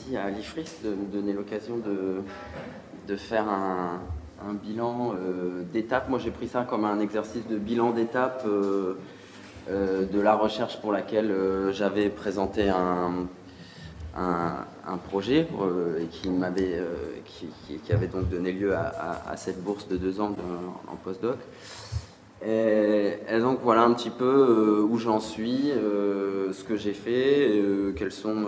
merci à l'IFRIS de me donner l'occasion de faire un bilan d'étape. Moi, j'ai pris ça comme un exercice de bilan d'étape de la recherche pour laquelle j'avais présenté un projet et qui avait donc donné lieu à cette bourse de 2 ans en postdoc. Et donc voilà un petit peu où j'en suis, ce que j'ai fait, quelles sont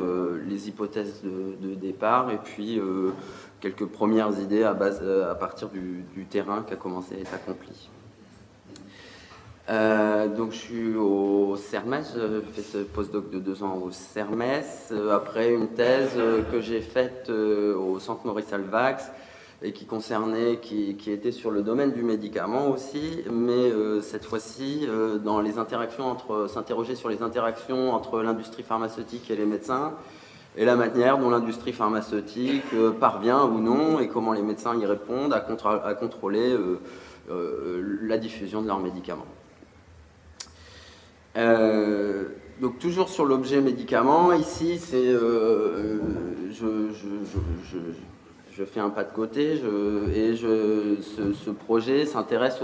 les hypothèses de départ, et puis quelques premières idées à partir du terrain qui a commencé à être accompli. Donc je suis au CERMES, je fais ce postdoc de 2 ans au CERMES, après une thèse que j'ai faite au Centre Maurice Alvax, et qui était sur le domaine du médicament aussi, mais cette fois-ci dans les interactions s'interroger sur les interactions entre l'industrie pharmaceutique et les médecins, et la manière dont l'industrie pharmaceutique parvient ou non, et comment les médecins y répondent à contrôler la diffusion de leurs médicaments. Donc toujours sur l'objet médicament, ici c'est je fais un pas de côté ce projet s'intéresse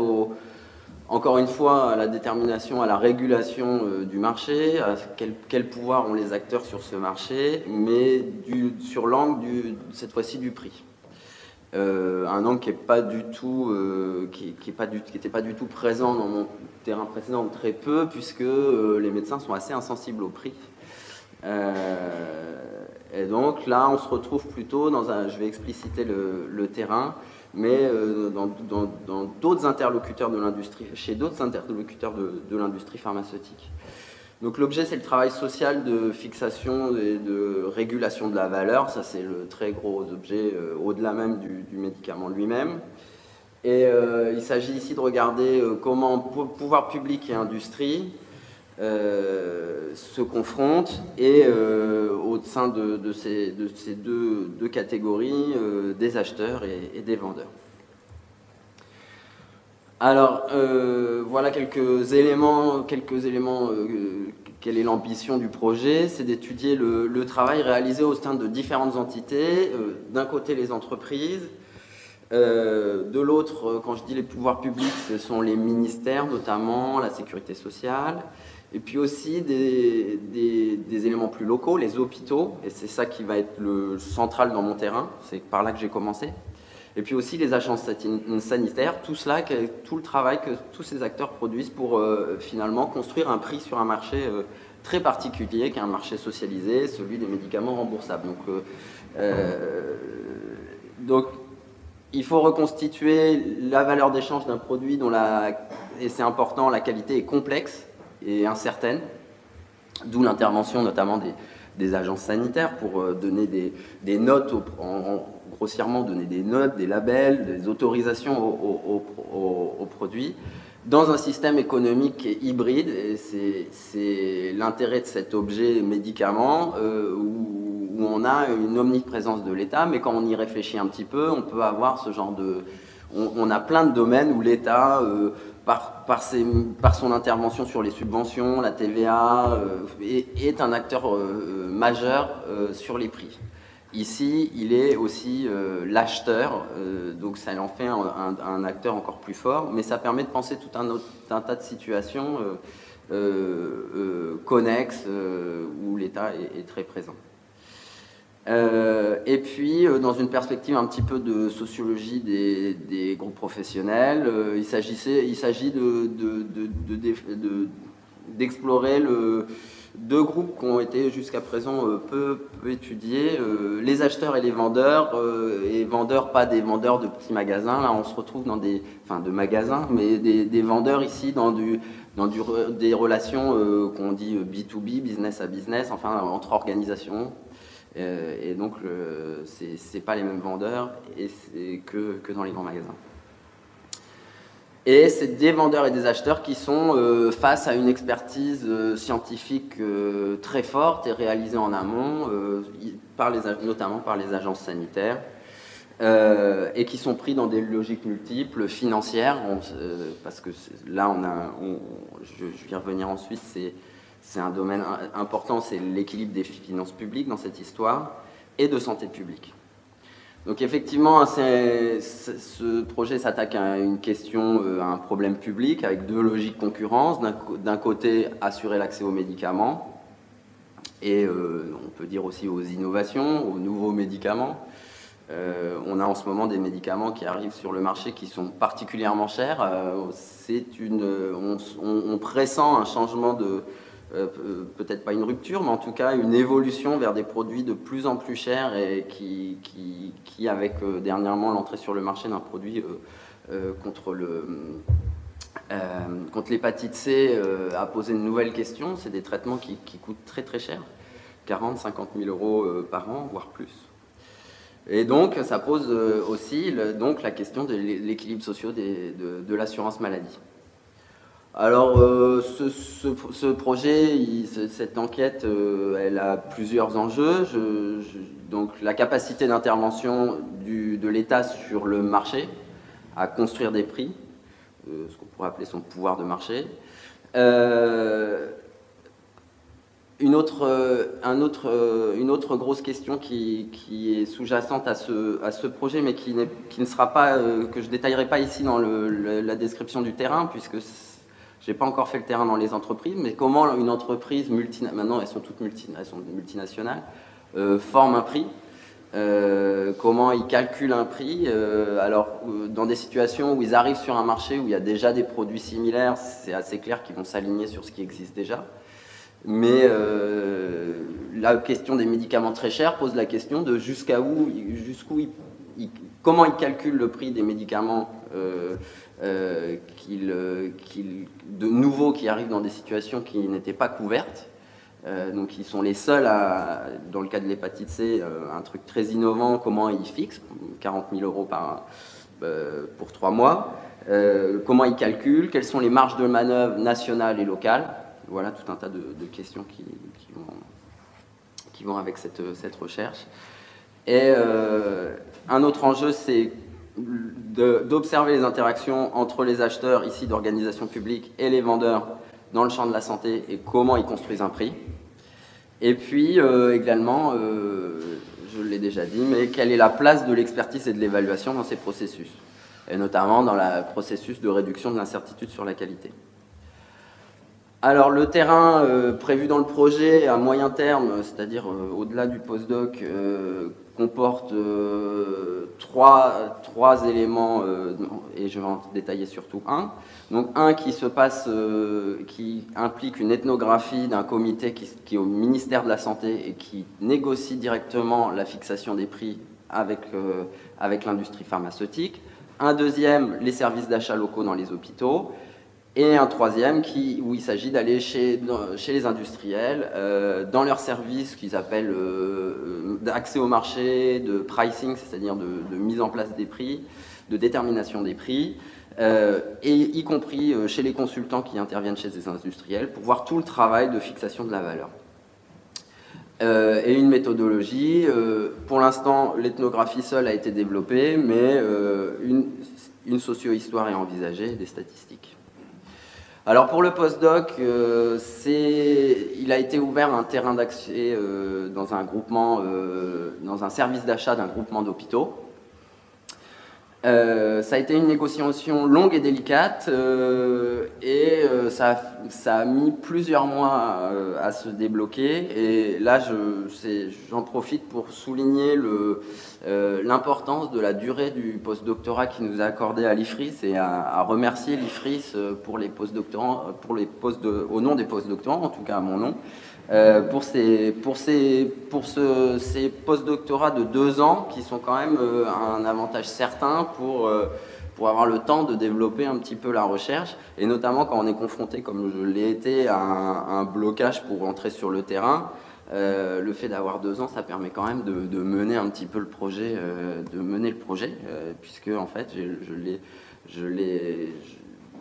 encore une fois à la détermination, à la régulation du marché, à quel pouvoir ont les acteurs sur ce marché, mais sur l'angle cette fois-ci du prix. Un angle qui n'était pas du tout présent dans mon terrain précédent, très peu, puisque les médecins sont assez insensibles au prix. Et donc là, on se retrouve plutôt je vais expliciter le terrain, mais dans d'autres interlocuteurs de l'industrie, chez d'autres interlocuteurs de l'industrie pharmaceutique. Donc l'objet, c'est le travail social de fixation et de régulation de la valeur. Ça, c'est le très gros objet au-delà même du médicament lui-même. Et il s'agit ici de regarder comment pouvoir public et industrie se confrontent, et au sein de ces deux catégories, des acheteurs et des vendeurs. Alors, voilà quelques éléments. Quelle est l'ambition du projet? C'est d'étudier le travail réalisé au sein de différentes entités. D'un côté, les entreprises. De l'autre, quand je dis les pouvoirs publics, ce sont les ministères, notamment la sécurité sociale. Et puis aussi des éléments plus locaux, les hôpitaux. Et c'est ça qui va être le central dans mon terrain. C'est par là que j'ai commencé. Et puis aussi les agences sanitaires, tout le travail que tous ces acteurs produisent pour finalement construire un prix sur un marché très particulier, qui est un marché socialisé, celui des médicaments remboursables. Donc il faut reconstituer la valeur d'échange d'un produit et c'est important, la qualité est complexe et incertaine, d'où l'intervention notamment des agences sanitaires pour donner des notes, grossièrement donner des notes, des labels, des autorisations aux produits, dans un système économique hybride. Et c'est l'intérêt de cet objet médicament où on a une omniprésence de l'État, mais quand on y réfléchit un petit peu, on peut avoir ce genre de... On a plein de domaines où l'État, par son intervention sur les subventions, la TVA, est un acteur majeur sur les prix. Ici, il est aussi l'acheteur, donc ça en fait un acteur encore plus fort, mais ça permet de penser tout un tas de situations connexes où l'État est très présent. Et puis, dans une perspective un petit peu de sociologie des groupes professionnels, il s'agit d'explorer deux groupes qui ont été jusqu'à présent peu étudiés, les acheteurs et les vendeurs, et vendeurs, pas des vendeurs de petits magasins, là on se retrouve dans de magasins, mais des vendeurs ici dans des relations qu'on dit B2B, business à business, enfin entre organisations. Et donc, c'est pas les mêmes vendeurs que dans les grands magasins. Et c'est des vendeurs et des acheteurs qui sont face à une expertise scientifique très forte et réalisée en amont, notamment par les agences sanitaires, et qui sont pris dans des logiques multiples, financières, parce que là, je vais y revenir ensuite, c'est un domaine important, c'est l'équilibre des finances publiques dans cette histoire, et de santé publique. Donc effectivement, ce projet s'attaque à une question, à un problème public avec deux logiques concurrentes. D'un côté, assurer l'accès aux médicaments et on peut dire aussi aux innovations, aux nouveaux médicaments. On a en ce moment des médicaments qui arrivent sur le marché qui sont particulièrement chers. On pressent un changement de... peut-être pas une rupture, mais en tout cas une évolution vers des produits de plus en plus chers et qui avec dernièrement l'entrée sur le marché d'un produit contre l'hépatite C, a posé une nouvelle question. C'est des traitements qui coûtent très très cher, 40-50 000 euros par an, voire plus. Et donc ça pose aussi la question de l'équilibre social de l'assurance maladie. Alors, ce projet, cette enquête, elle a plusieurs enjeux. Donc, la capacité d'intervention de l'État sur le marché, à construire des prix, ce qu'on pourrait appeler son pouvoir de marché. Une autre grosse question qui est sous-jacente à ce projet, mais qui ne sera pas, que je ne détaillerai pas ici dans la description du terrain, puisque je n'ai pas encore fait le terrain dans les entreprises, mais comment une entreprise maintenant elles sont toutes multinationales, forme un prix, comment ils calculent un prix. Alors, dans des situations où ils arrivent sur un marché où il y a déjà des produits similaires, c'est assez clair qu'ils vont s'aligner sur ce qui existe déjà. Mais la question des médicaments très chers pose la question de comment ils calculent le prix des médicaments de nouveaux qui arrivent dans des situations qui n'étaient pas couvertes. Donc ils sont les seuls dans le cas de l'hépatite C, un truc très innovant, comment ils fixent 40 000 euros pour 3 mois, comment ils calculent, quelles sont les marges de manœuvre nationales et locales. Voilà tout un tas de questions qui vont avec cette recherche. Et un autre enjeu, c'est d'observer les interactions entre les acheteurs ici d'organisations publiques et les vendeurs dans le champ de la santé et comment ils construisent un prix. Et puis également, je l'ai déjà dit, mais quelle est la place de l'expertise et de l'évaluation dans ces processus, et notamment dans le processus de réduction de l'incertitude sur la qualité. Alors le terrain prévu dans le projet à moyen terme, c'est-à-dire au-delà du postdoc, comporte trois éléments, et je vais en détailler surtout un. Donc un qui implique une ethnographie d'un comité qui est au ministère de la Santé et qui négocie directement la fixation des prix avec l'industrie pharmaceutique. Un deuxième, les services d'achat locaux dans les hôpitaux. Et un troisième où il s'agit d'aller chez les industriels, dans leurs services qu'ils appellent d'accès au marché, de pricing, c'est-à-dire de mise en place des prix, de détermination des prix, et y compris chez les consultants qui interviennent chez les industriels pour voir tout le travail de fixation de la valeur. Et une méthodologie, pour l'instant l'ethnographie seule a été développée, mais une socio-histoire est envisagée, des statistiques. Alors pour le postdoc, il a été ouvert un terrain d'accès dans un groupement, dans un service d'achat d'un groupement d'hôpitaux. Ça a été une négociation longue et délicate et ça a mis plusieurs mois à se débloquer. Et là, j'en profite pour souligner l'importance de la durée du postdoctorat qui nous a accordé à l'IFRIS et à remercier l'IFRIS pour les postdoctorants, au nom des postdoctorants, en tout cas à mon nom, pour ces postdoctorats de 2 ans qui sont quand même un avantage certain pour avoir le temps de développer un petit peu la recherche, et notamment quand on est confronté, comme je l'ai été, à un blocage pour entrer sur le terrain. Le fait d'avoir 2 ans, ça permet quand même de mener un petit peu le projet, puisque en fait,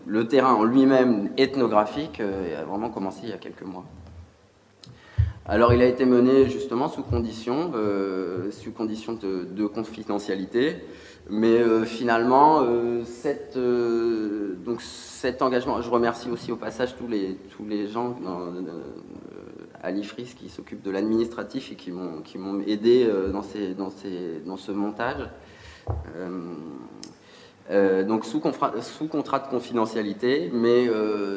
le terrain en lui-même ethnographique a vraiment commencé il y a quelques mois. Alors il a été mené justement sous condition de confidentialité, mais finalement cet engagement, je remercie aussi au passage tous les gens à l'IFRIS qui s'occupe de l'administratif et qui m'ont aidé dans ce montage. Donc sous contrat de confidentialité, mais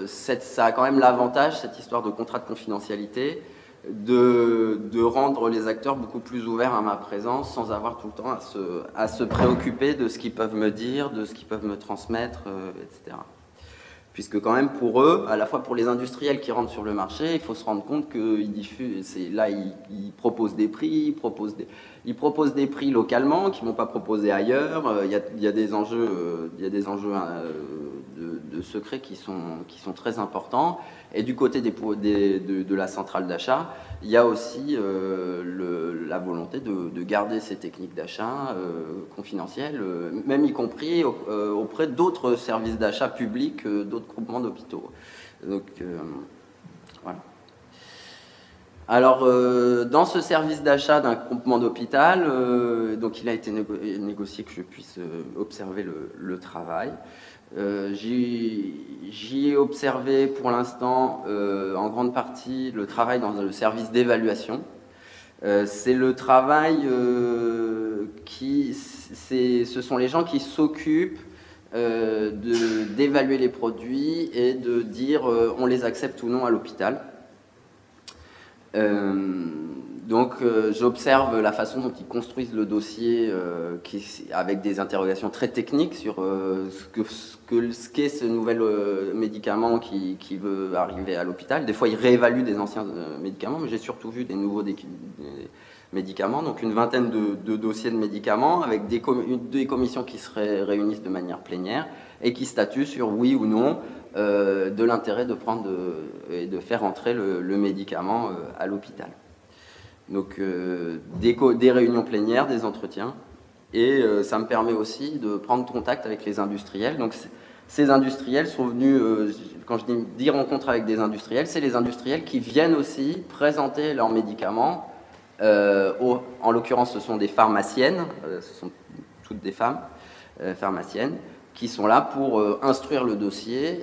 ça a quand même l'avantage, cette histoire de contrat de confidentialité, de rendre les acteurs beaucoup plus ouverts à ma présence sans avoir tout le temps à se préoccuper de ce qu'ils peuvent me dire, de ce qu'ils peuvent me transmettre, etc. Puisque quand même pour eux, à la fois pour les industriels qui rentrent sur le marché, il faut se rendre compte qu'ils diffusent, là ils proposent des prix, ils proposent des prix localement qui ne vont pas proposer ailleurs. Il y a des enjeux, de secret qui sont très importants. Et du côté de la centrale d'achat, il y a aussi la volonté de garder ces techniques d'achat confidentielles, même y compris auprès d'autres services d'achat publics, d'autres groupements d'hôpitaux. Donc voilà. Alors, dans ce service d'achat d'un groupement d'hôpital, donc il a été négocié que je puisse observer le travail. J'y ai observé pour l'instant en grande partie le travail dans le service d'évaluation. C'est le travail ce sont les gens qui s'occupent d'évaluer les produits et de dire on les accepte ou non à l'hôpital. Donc j'observe la façon dont ils construisent le dossier avec des interrogations très techniques sur ce qu'est ce nouvel médicament qui veut arriver à l'hôpital. Des fois ils réévaluent des anciens médicaments, mais j'ai surtout vu des nouveaux médicaments, donc une vingtaine de dossiers de médicaments avec des commissions qui se réunissent de manière plénière et qui statuent sur oui ou non de l'intérêt de prendre et de faire entrer le médicament à l'hôpital. Donc des réunions plénières, des entretiens, et ça me permet aussi de prendre contact avec les industriels. Donc ces industriels sont venus, quand je dis rencontre avec des industriels, c'est les industriels qui viennent aussi présenter leurs médicaments. En l'occurrence, ce sont des pharmaciennes, ce sont toutes des femmes pharmaciennes, qui sont là pour instruire le dossier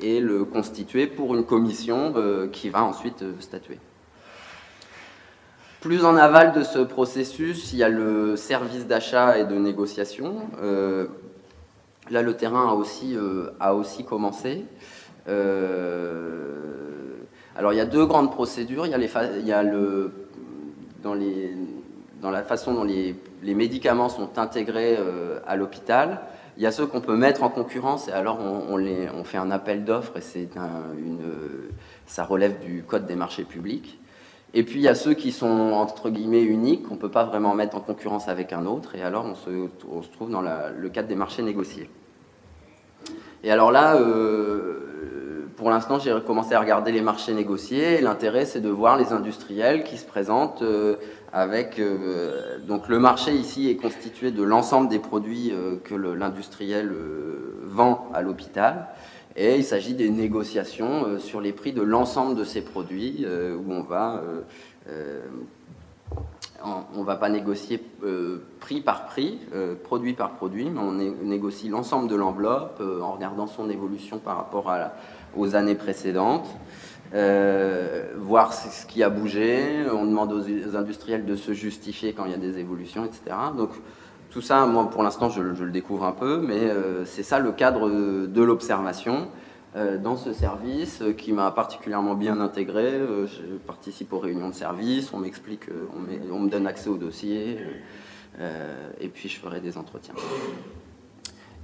et le constituer pour une commission qui va ensuite statuer. Plus en aval de ce processus, il y a le service d'achat et de négociation. Là, le terrain a aussi commencé. Alors, il y a deux grandes procédures. Il y a dans la façon dont les médicaments sont intégrés à l'hôpital. Il y a ceux qu'on peut mettre en concurrence, et alors on fait un appel d'offres, et ça relève du Code des marchés publics. Et puis il y a ceux qui sont entre guillemets uniques, qu'on ne peut pas vraiment mettre en concurrence avec un autre, et alors on se trouve dans le cadre des marchés négociés. Et alors là, pour l'instant, j'ai commencé à regarder les marchés négociés, et l'intérêt c'est de voir les industriels qui se présentent avec... donc le marché ici est constitué de l'ensemble des produits que l'industriel vend à l'hôpital, et il s'agit des négociations sur les prix de l'ensemble de ces produits où on va pas négocier prix par prix, produit par produit, mais on négocie l'ensemble de l'enveloppe en regardant son évolution par rapport aux années précédentes. Voir ce qui a bougé, on demande aux industriels de se justifier quand il y a des évolutions, etc. Donc tout ça, moi pour l'instant je le découvre un peu, mais c'est ça le cadre de l'observation dans ce service qui m'a particulièrement bien intégré. Je participe aux réunions de service, on m'explique, on me donne accès au dossier, et puis je ferai des entretiens.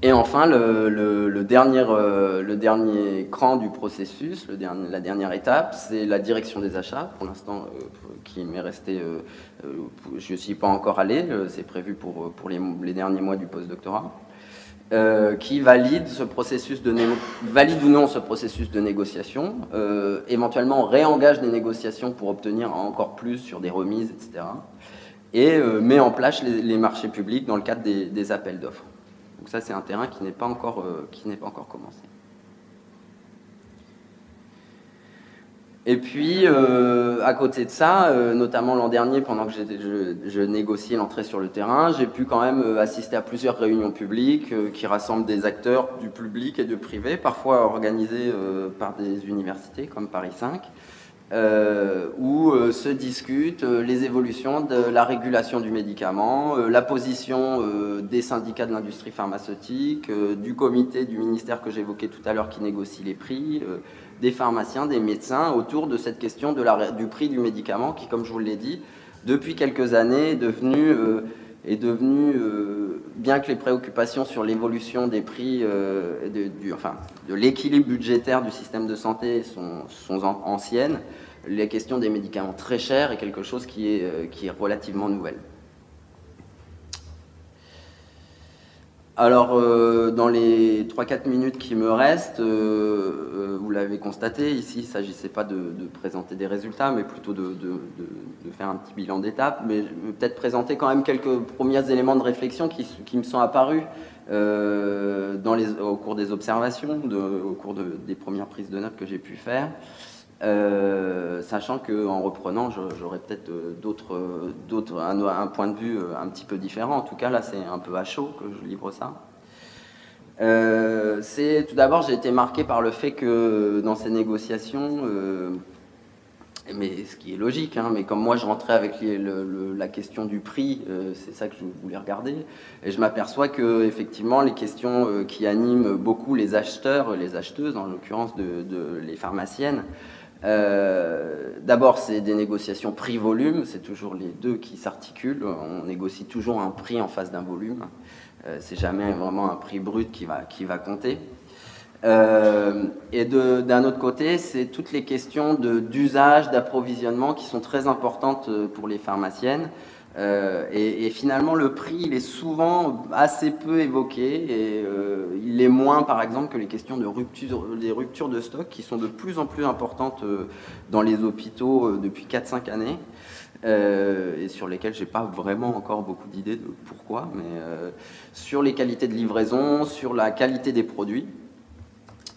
Et enfin, le dernier cran du processus, la dernière étape, c'est la direction des achats. Pour l'instant, qui m'est resté, je ne suis pas encore allé, c'est prévu pour les derniers mois du post-doctorat, qui valide valide ou non ce processus de négociation, éventuellement réengage des négociations pour obtenir encore plus sur des remises, etc. Et met en place les marchés publics dans le cadre des appels d'offres. Donc ça, c'est un terrain qui n'est pas encore commencé. Et puis, à côté de ça, notamment l'an dernier, pendant que je négociais l'entrée sur le terrain, j'ai pu quand même assister à plusieurs réunions publiques qui rassemblent des acteurs du public et du privé, parfois organisées par des universités comme Paris 5, où se discutent les évolutions de la régulation du médicament, la position des syndicats de l'industrie pharmaceutique, du comité du ministère que j'évoquais tout à l'heure qui négocie les prix, des pharmaciens, des médecins, autour de cette question du prix du médicament qui, comme je vous l'ai dit, depuis quelques années est devenu, bien que les préoccupations sur l'évolution des prix, de l'équilibre budgétaire du système de santé sont anciennes, les questions des médicaments très chers est quelque chose qui est relativement nouvelle. Alors, dans les 3-4 minutes qui me restent, vous l'avez constaté, ici, il ne s'agissait pas de présenter des résultats, mais plutôt de faire un petit bilan d'étape. Mais je vais peut-être présenter quand même quelques premiers éléments de réflexion qui me sont apparus au cours des observations, au cours des premières prises de notes que j'ai pu faire. Sachant qu'en reprenant, j'aurais peut-être un point de vue un petit peu différent. En tout cas, là, c'est un peu à chaud que je livre ça. Tout d'abord, j'ai été marqué par le fait que dans ces négociations, mais ce qui est logique, hein, mais comme moi je rentrais avec la question du prix, c'est ça que je voulais regarder, et je m'aperçois que effectivement les questions qui animent beaucoup les acheteurs, les acheteuses, en l'occurrence les pharmaciennes, d'abord, c'est des négociations prix-volume, c'est toujours les deux qui s'articulent. On négocie toujours un prix en face d'un volume. C'est jamais vraiment un prix brut qui va compter. Et d'un autre côté, c'est toutes les questions d'usage, d'approvisionnement qui sont très importantes pour les pharmaciennes. Et finalement, le prix, il est souvent assez peu évoqué, et il est moins, par exemple, que les questions de ruptures de stock, qui sont de plus en plus importantes dans les hôpitaux depuis 4-5 années, et sur lesquelles j'ai pas vraiment encore beaucoup d'idées de pourquoi, mais sur les qualités de livraison, sur la qualité des produits,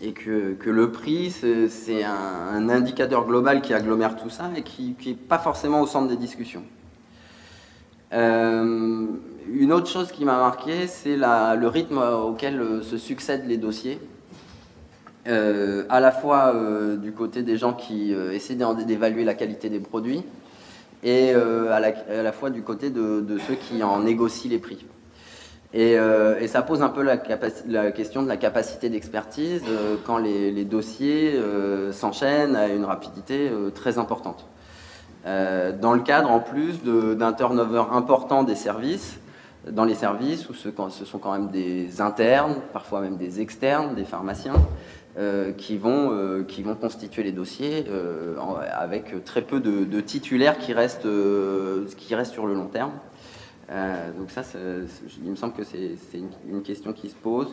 et que le prix, c'est un indicateur global qui agglomère tout ça, et qui n'est pas forcément au centre des discussions. Une autre chose qui m'a marqué, c'est le rythme auquel se succèdent les dossiers, à la fois du côté des gens qui essaient d'évaluer la qualité des produits, et à la fois du côté de ceux qui en négocient les prix. Et ça pose un peu la question de la capacité d'expertise quand les dossiers s'enchaînent à une rapidité très importante. Dans le cadre en plus d'un turnover important des services, dans les services où ce sont quand même des internes, parfois même des externes, des pharmaciens, qui vont constituer les dossiers avec très peu de titulaires qui restent sur le long terme. Donc ça, il me semble que c'est une question qui se pose.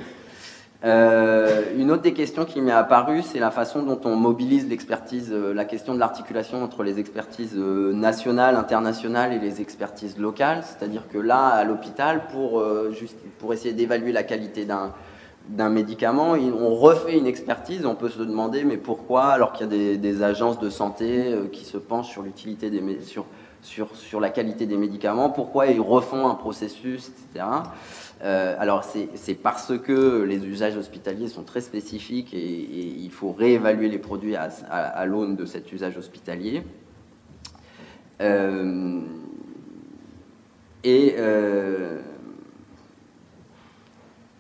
Une autre des questions qui m'est apparue, c'est la façon dont on mobilise l'expertise, la question de l'articulation entre les expertises nationales, internationales et les expertises locales. C'est-à-dire que là, à l'hôpital, pour essayer d'évaluer la qualité d'un médicament, on refait une expertise. On peut se demander, mais pourquoi, alors qu'il y a des agences de santé qui se penchent sur l'utilité sur la qualité des médicaments, pourquoi ils refont un processus, etc. Alors c'est parce que les usages hospitaliers sont très spécifiques, et il faut réévaluer les produits à l'aune de cet usage hospitalier.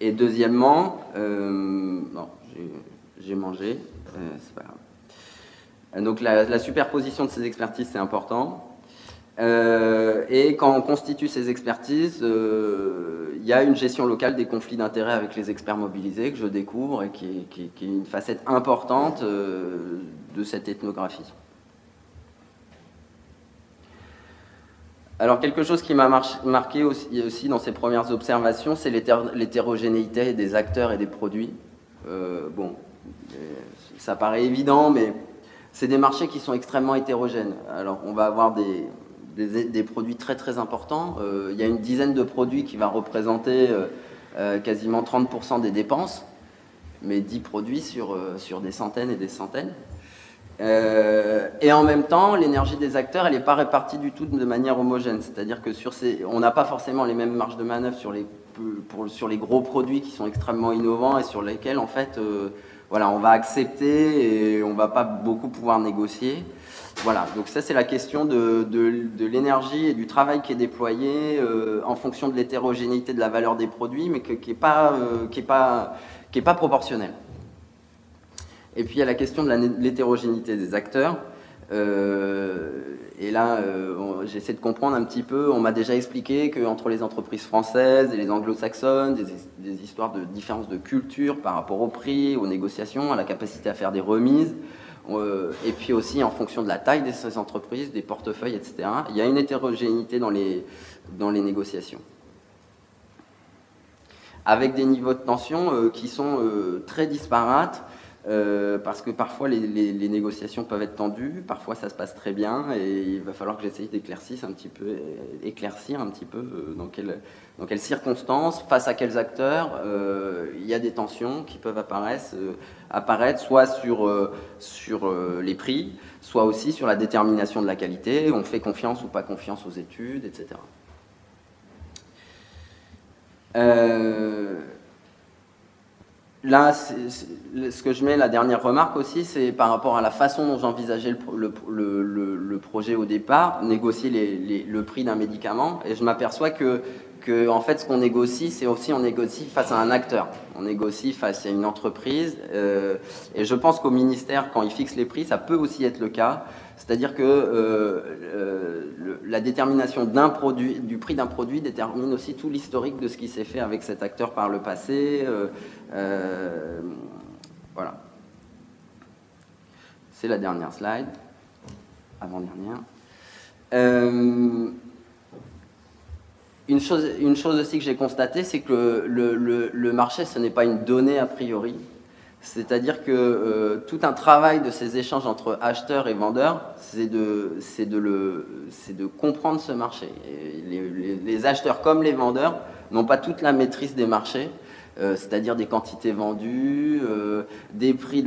Et deuxièmement, non, j'ai mangé, c'est pas grave. Donc la superposition de ces expertises, c'est important. Et quand on constitue ces expertises, il y a une gestion locale des conflits d'intérêts avec les experts mobilisés que je découvre, et qui est une facette importante de cette ethnographie. Alors quelque chose qui m'a marqué aussi dans ces premières observations, c'est l'hétérogénéité des acteurs et des produits. Ça paraît évident, mais c'est des marchés qui sont extrêmement hétérogènes. Alors on va avoir des produits très très importants. Il y a une dizaine de produits qui va représenter quasiment 30% des dépenses, mais 10 produits sur des centaines et des centaines. Et en même temps, l'énergie des acteurs, elle n'est pas répartie du tout de manière homogène. C'est-à-dire que on n'a pas forcément les mêmes marges de manœuvre sur les gros produits qui sont extrêmement innovants et sur lesquels, en fait, voilà, on va accepter et on va pas beaucoup pouvoir négocier. Voilà, donc ça c'est la question de l'énergie et du travail qui est déployé en fonction de l'hétérogénéité de la valeur des produits, mais qui n'est pas proportionnelle. Et puis il y a la question de l'hétérogénéité des acteurs. Et là, j'essaie de comprendre un petit peu. On m'a déjà expliqué qu'entre les entreprises françaises et les anglo-saxonnes, des histoires de différence de culture par rapport au prix, aux négociations, à la capacité à faire des remises. Et puis aussi en fonction de la taille de ces entreprises, des portefeuilles, etc. Il y a une hétérogénéité dans les négociations. Avec des niveaux de tension qui sont très disparates, parce que parfois les négociations peuvent être tendues, parfois ça se passe très bien, et il va falloir que j'essaye d'éclaircir un petit peu dans quelles circonstances, face à quels acteurs, il y a des tensions qui peuvent apparaître soit sur les prix, soit aussi sur la détermination de la qualité, on fait confiance ou pas confiance aux études, etc. Là, ce que je mets, la dernière remarque aussi, c'est par rapport à la façon dont j'envisageais le projet au départ, négocier le prix d'un médicament, et je m'aperçois que en fait, ce qu'on négocie, c'est aussi on négocie face à un acteur, on négocie face à une entreprise, et je pense qu'au ministère, quand il fixe les prix, ça peut aussi être le cas, c'est-à-dire que la détermination du prix d'un produit détermine aussi tout l'historique de ce qui s'est fait avec cet acteur par le passé. Voilà. C'est la dernière slide, avant-dernière. Une chose aussi que j'ai constatée, c'est que le marché, ce n'est pas une donnée a priori. C'est-à-dire que tout un travail de ces échanges entre acheteurs et vendeurs, c'est de comprendre ce marché. Et les acheteurs comme les vendeurs n'ont pas toute la maîtrise des marchés, c'est-à-dire des quantités vendues, des prix,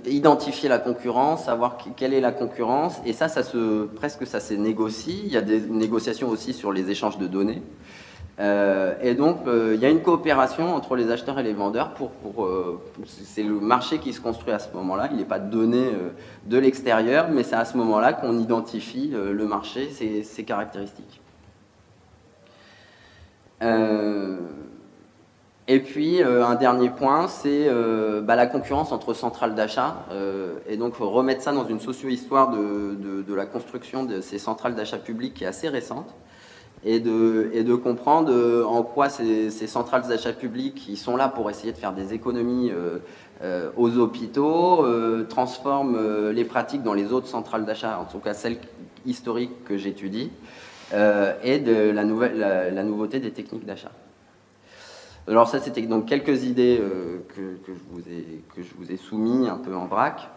identifier la concurrence, savoir quelle est la concurrence. Et ça presque ça se négocie. Il y a des négociations aussi sur les échanges de données. Et donc, il y a une coopération entre les acheteurs et les vendeurs. C'est le marché qui se construit à ce moment-là. Il n'est pas donné de l'extérieur, mais c'est à ce moment-là qu'on identifie le marché, ses caractéristiques. Et puis, un dernier point, c'est la concurrence entre centrales d'achat. Et donc, remettre ça dans une socio-histoire de la construction de ces centrales d'achat publiques qui est assez récente. Et de comprendre en quoi ces centrales d'achat publiques qui sont là pour essayer de faire des économies aux hôpitaux transforment les pratiques dans les autres centrales d'achat, en tout cas celles historiques que j'étudie, et de la nouveauté des techniques d'achat. Alors ça, c'était donc quelques idées que je vous ai soumis un peu en vrac.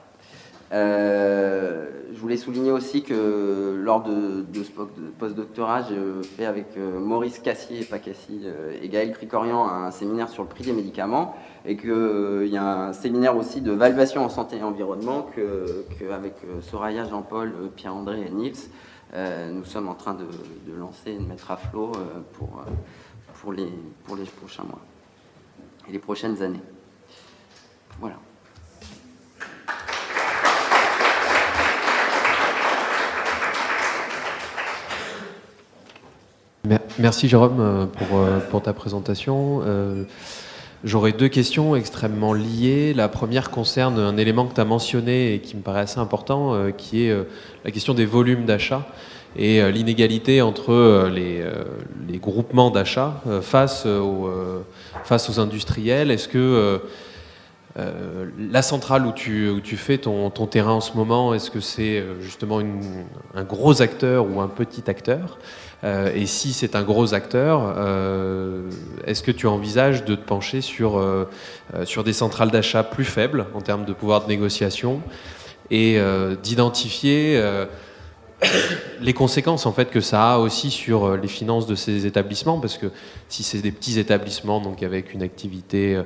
Je voulais souligner aussi que lors de ce post-doctorat, j'ai fait avec Maurice Cassier, pas Cassis, et Gaël Cricorian un séminaire sur le prix des médicaments, et qu'il y a un séminaire aussi de valuation en santé et environnement qu'avec Soraya, Jean-Paul, Pierre-André et Nils, nous sommes en train de lancer et de mettre à flot pour les prochains mois et les prochaines années. Voilà. Merci Jérôme pour ta présentation. J'aurais deux questions extrêmement liées. La première concerne un élément que tu as mentionné et qui me paraît assez important, qui est la question des volumes d'achat et l'inégalité entre les groupements d'achat face aux industriels. Est-ce que la centrale où tu fais ton terrain en ce moment, est-ce que c'est justement un gros acteur ou un petit acteur ? Et si c'est un gros acteur, est-ce que tu envisages de te pencher sur des centrales d'achat plus faibles en termes de pouvoir de négociation et d'identifier les conséquences en fait que ça a aussi sur les finances de ces établissements, parce que si c'est des petits établissements donc avec une activité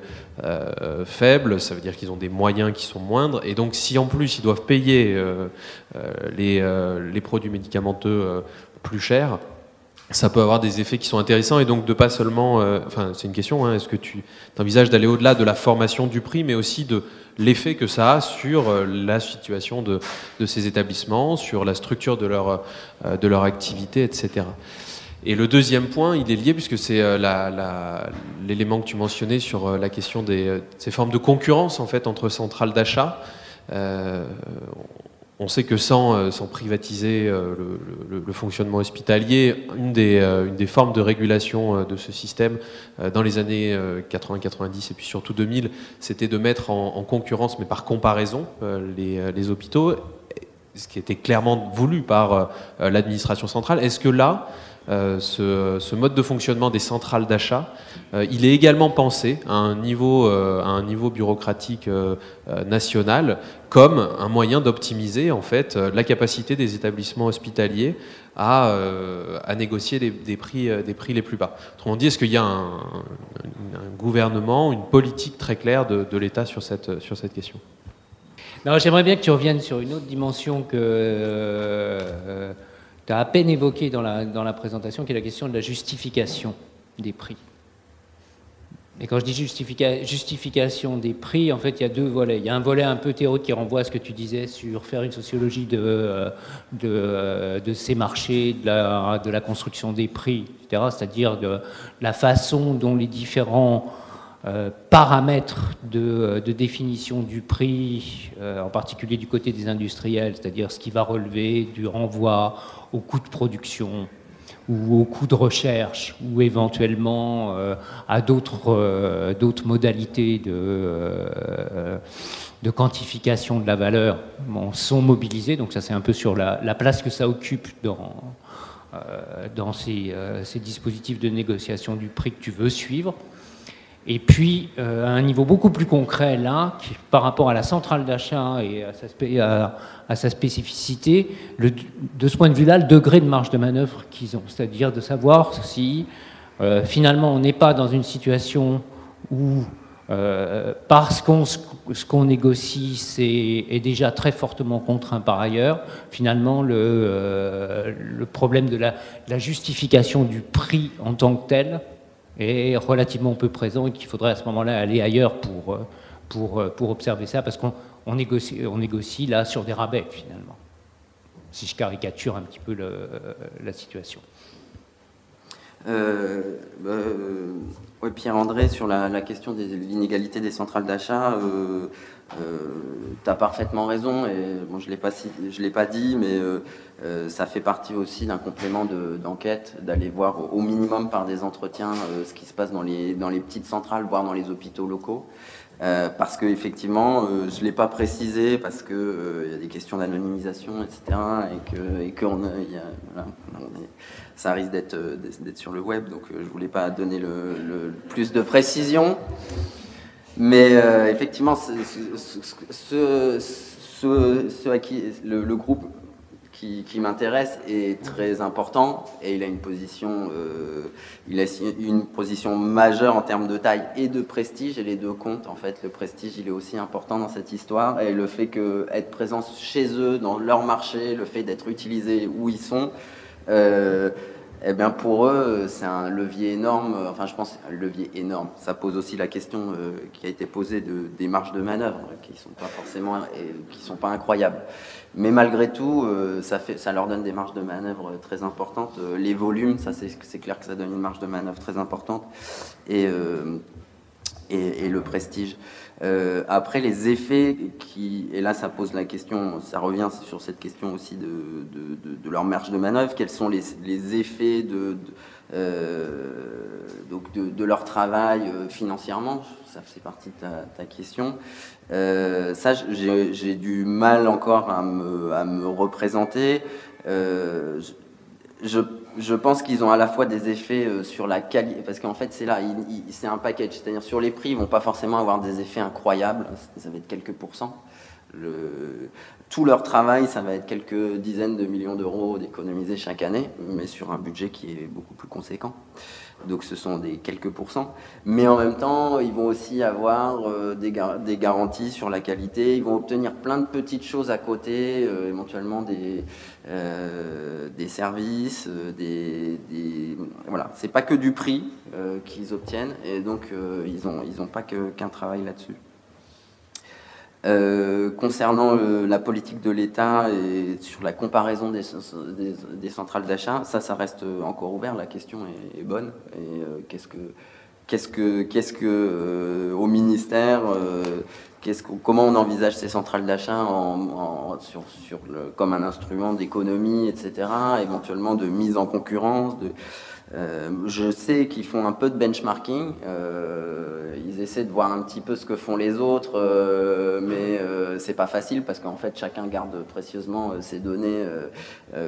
faible, ça veut dire qu'ils ont des moyens qui sont moindres, et donc si en plus ils doivent payer les produits médicamenteux plus chers, ça peut avoir des effets qui sont intéressants, et donc de pas seulement, enfin c'est une question, hein, est-ce que tu envisages d'aller au-delà de la formation du prix, mais aussi de l'effet que ça a sur la situation de ces établissements, sur la structure de leur activité, etc. Et le deuxième point, il est lié, puisque c'est l'élément que tu mentionnais sur la question de ces formes de concurrence en fait, entre centrales d'achat. On sait que sans privatiser le fonctionnement hospitalier, une des formes de régulation de ce système dans les années 80-90 et puis surtout 2000, c'était de mettre en concurrence, mais par comparaison, les hôpitaux, ce qui était clairement voulu par l'administration centrale. Est-ce que là, ce mode de fonctionnement des centrales d'achat, il est également pensé à un niveau bureaucratique national comme un moyen d'optimiser en fait la capacité des établissements hospitaliers à négocier des prix les plus bas. Autrement dit, est-ce qu'il y a un gouvernement, une politique très claire de l'État sur cette question? J'aimerais bien que tu reviennes sur une autre dimension que tu as à peine évoquée dans la présentation, qui est la question de la justification des prix. Et quand je dis justification des prix, en fait, il y a deux volets. Il y a un volet un peu théorique qui renvoie à ce que tu disais sur faire une sociologie de ces marchés, de la construction des prix, etc. C'est-à-dire de la façon dont les différents paramètres de définition du prix, en particulier du côté des industriels, c'est-à-dire ce qui va relever du renvoi au coût de production, ou au coût de recherche, ou éventuellement à d'autres modalités de quantification de la valeur, sont mobilisés. Donc ça, c'est un peu sur la place que ça occupe dans ces dispositifs de négociation du prix que tu veux suivre. Et puis, à un niveau beaucoup plus concret, là, par rapport à la centrale d'achat et à sa spécificité, de ce point de vue-là, le degré de marge de manœuvre qu'ils ont. C'est-à-dire de savoir si, finalement, on n'est pas dans une situation où, parce ce qu'on négocie est déjà très fortement contraint par ailleurs, finalement, le problème de la justification du prix en tant que tel est relativement peu présent, et qu'il faudrait à ce moment-là aller ailleurs pour observer ça, parce qu'on négocie là sur des rabais, finalement, si je caricature un petit peu la situation. Oui, Pierre-André, sur la question de l'inégalité des centrales d'achat, tu as parfaitement raison, et bon, je l'ai pas dit, mais ça fait partie aussi d'un complément d'enquête, d'aller voir au minimum par des entretiens ce qui se passe dans les petites centrales, voire dans les hôpitaux locaux. Parce que effectivement, je l'ai pas précisé parce que y a des questions d'anonymisation, etc., et que ça risque d'être sur le web, donc je voulais pas donner le plus de précision. Mais effectivement, le groupe qui m'intéresse est très important, et il a une position majeure en termes de taille et de prestige, et les deux comptent. En fait, le prestige, il est aussi important dans cette histoire, et le fait qu'être présent chez eux, dans leur marché, le fait d'être utilisé où ils sont, eh bien pour eux, c'est un levier énorme. Enfin, je pense un levier énorme. Ça pose aussi la question qui a été posée des marges de manœuvre, qui sont pas forcément, qui sont pas incroyables. Mais malgré tout, ça leur donne des marges de manœuvre très importantes. Les volumes, ça c'est clair que ça donne une marge de manœuvre très importante, et le prestige. Après, les effets et là ça pose la question, ça revient sur cette question aussi de leur marge de manœuvre. Quels sont les effets de leur travail financièrement? Ça fait partie de ta question. Ça, j'ai du mal encore à me représenter. Je pense qu'ils ont à la fois des effets sur la qualité, parce qu'en fait c'est un package, c'est-à-dire sur les prix ils vont pas forcément avoir des effets incroyables, ça va être quelques pourcents. Tout leur travail, ça va être quelques dizaines de millions d'euros d'économisés chaque année, mais sur un budget qui est beaucoup plus conséquent. Donc ce sont des quelques pourcents, mais en même temps, ils vont aussi avoir des garanties sur la qualité, ils vont obtenir plein de petites choses à côté, éventuellement des services, voilà, c'est pas que du prix qu'ils obtiennent, et donc ils ont pas qu'un travail là-dessus. Concernant la politique de l'État et sur la comparaison des centrales d'achat, ça reste encore ouvert. La question est bonne. Et au ministère, comment on envisage ces centrales d'achat comme un instrument d'économie, etc., éventuellement de mise en concurrence. Je sais qu'ils font un peu de benchmarking, ils essaient de voir un petit peu ce que font les autres, mais c'est pas facile parce qu'en fait chacun garde précieusement ses données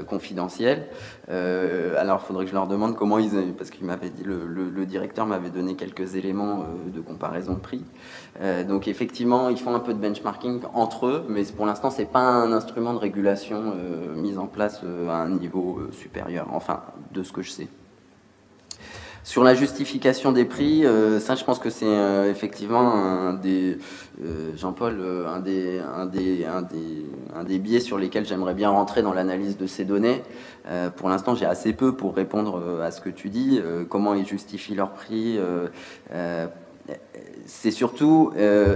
confidentielles. Alors il faudrait que je leur demande comment parce qu'il m'avait dit, le directeur m'avait donné quelques éléments de comparaison de prix. Donc effectivement ils font un peu de benchmarking entre eux, mais pour l'instant c'est pas un instrument de régulation mis en place à un niveau supérieur, enfin de ce que je sais. Sur la justification des prix, ça je pense que c'est effectivement Jean-Paul, un des biais sur lesquels j'aimerais bien rentrer dans l'analyse de ces données. Pour l'instant, j'ai assez peu pour répondre à ce que tu dis, comment ils justifient leurs prix. C'est surtout,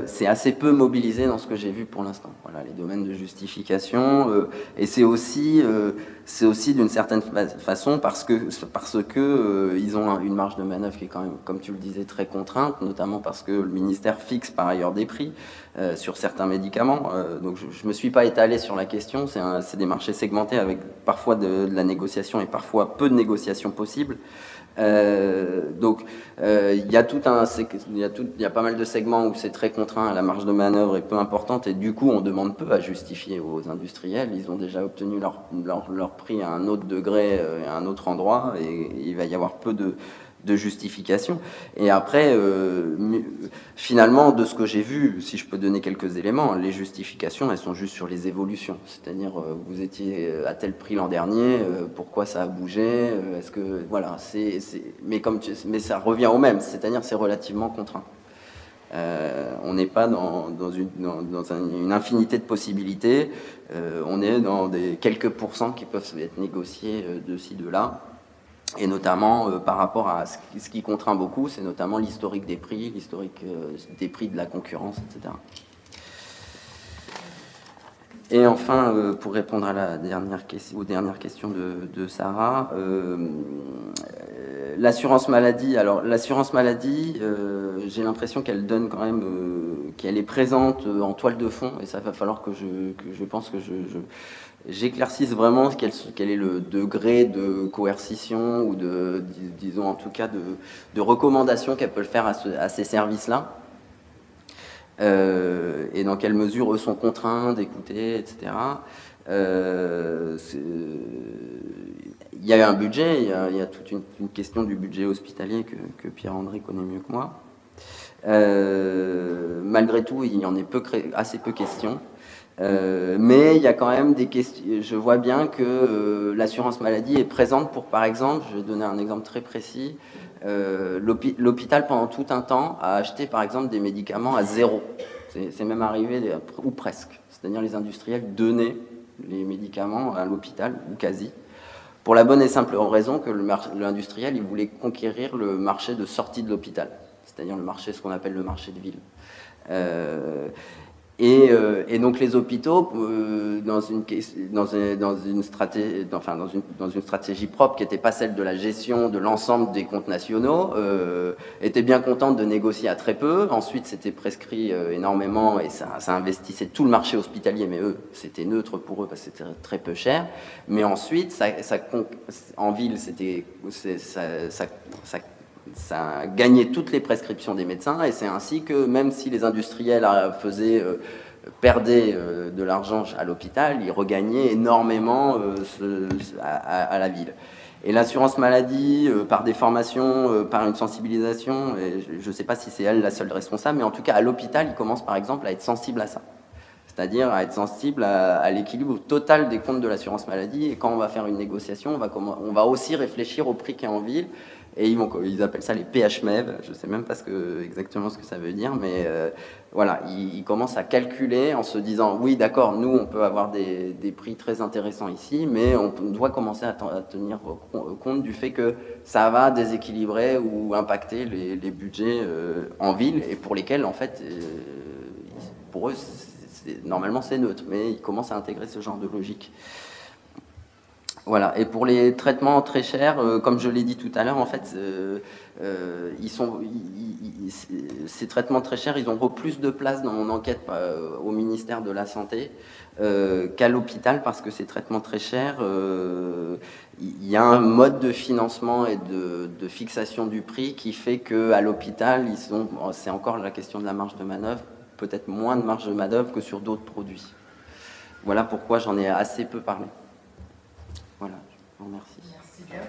c'est assez peu mobilisé dans ce que j'ai vu pour l'instant. Voilà, les domaines de justification, et c'est aussi d'une certaine façon parce que ils ont une marge de manœuvre qui est quand même, comme tu le disais, très contrainte, notamment parce que le ministère fixe par ailleurs des prix sur certains médicaments. Donc je me suis pas étalé sur la question. C'est des marchés segmentés avec parfois de la négociation et parfois peu de négociations possibles. Donc il y a pas mal de segments où c'est très contraint, la marge de manœuvre est peu importante et du coup on demande peu à justifier aux industriels. Ils ont déjà obtenu leur prix à un autre degré, à un autre endroit, et il va y avoir peu de justification. Et après, finalement, de ce que j'ai vu, si je peux donner quelques éléments, les justifications, elles sont juste sur les évolutions. C'est-à-dire, vous étiez à tel prix l'an dernier, pourquoi ça a bougé, est-ce que... Voilà, mais ça revient au même, c'est-à-dire c'est relativement contraint. On n'est pas dans une infinité de possibilités, on est dans des quelques pourcents qui peuvent être négociés de ci, de là. Et notamment par rapport à ce qui contraint beaucoup, c'est notamment l'historique des prix, l'historique des prix de la concurrence, etc. Et enfin, pour répondre à aux dernières questions de Sarah, l'assurance maladie. Alors l'assurance maladie, j'ai l'impression qu'elle donne quand même, qu'elle est présente en toile de fond, et ça va falloir que je pense que j'éclaircisse vraiment quel est le degré de coercition ou disons en tout cas de recommandation qu'elle peut faire à ces services-là, et dans quelle mesure eux sont contraints d'écouter, etc. Il y a un budget, il y a toute une question du budget hospitalier que Pierre-André connaît mieux que moi. Malgré tout, il y en est assez peu question. Mais il y a quand même des questions. Je vois bien que l'assurance maladie est présente pour, par exemple, je vais donner un exemple très précis, l'hôpital pendant tout un temps a acheté par exemple des médicaments à zéro. C'est même arrivé, ou presque. C'est-à-dire les industriels donnaient les médicaments à l'hôpital, ou quasi, pour la bonne et simple raison que l'industriel il voulait conquérir le marché de sortie de l'hôpital, c'est-à-dire ce qu'on appelle le marché de ville. Et donc les hôpitaux, dans une stratégie propre qui n'était pas celle de la gestion de l'ensemble des comptes nationaux, étaient bien contents de négocier à très peu. Ensuite, c'était prescrit énormément et ça investissait tout le marché hospitalier, mais eux, c'était neutre pour eux parce que c'était très peu cher. Mais ensuite, en ville, ça gagnait toutes les prescriptions des médecins, et c'est ainsi que même si les industriels perdaient de l'argent à l'hôpital, ils regagnaient énormément à la ville. Et l'assurance maladie, par des formations, par une sensibilisation, et je ne sais pas si c'est elle la seule responsable, mais en tout cas à l'hôpital, ils commencent par exemple à être sensibles à ça. c'est-à-dire à être sensible à l'équilibre total des comptes de l'assurance maladie. Et quand on va faire une négociation, on va aussi réfléchir au prix qui est en ville. Et ils appellent ça les PHMEV, je ne sais même pas exactement ce que ça veut dire, mais voilà, ils commencent à calculer en se disant, oui d'accord, nous on peut avoir des prix très intéressants ici, mais on doit commencer à tenir compte du fait que ça va déséquilibrer ou impacter les budgets en ville, et pour lesquels en fait, pour eux, normalement c'est neutre, mais ils commencent à intégrer ce genre de logique. Voilà. Et pour les traitements très chers, comme je l'ai dit tout à l'heure, en fait, ces traitements très chers, ils ont plus de place dans mon enquête au ministère de la Santé qu'à l'hôpital, parce que ces traitements très chers, il y a un mode de financement et de fixation du prix qui fait qu'à l'hôpital, c'est encore la question de la marge de manœuvre, peut-être moins de marge de manœuvre que sur d'autres produits. Voilà pourquoi j'en ai assez peu parlé. Voilà, je vous remercie. Merci bien.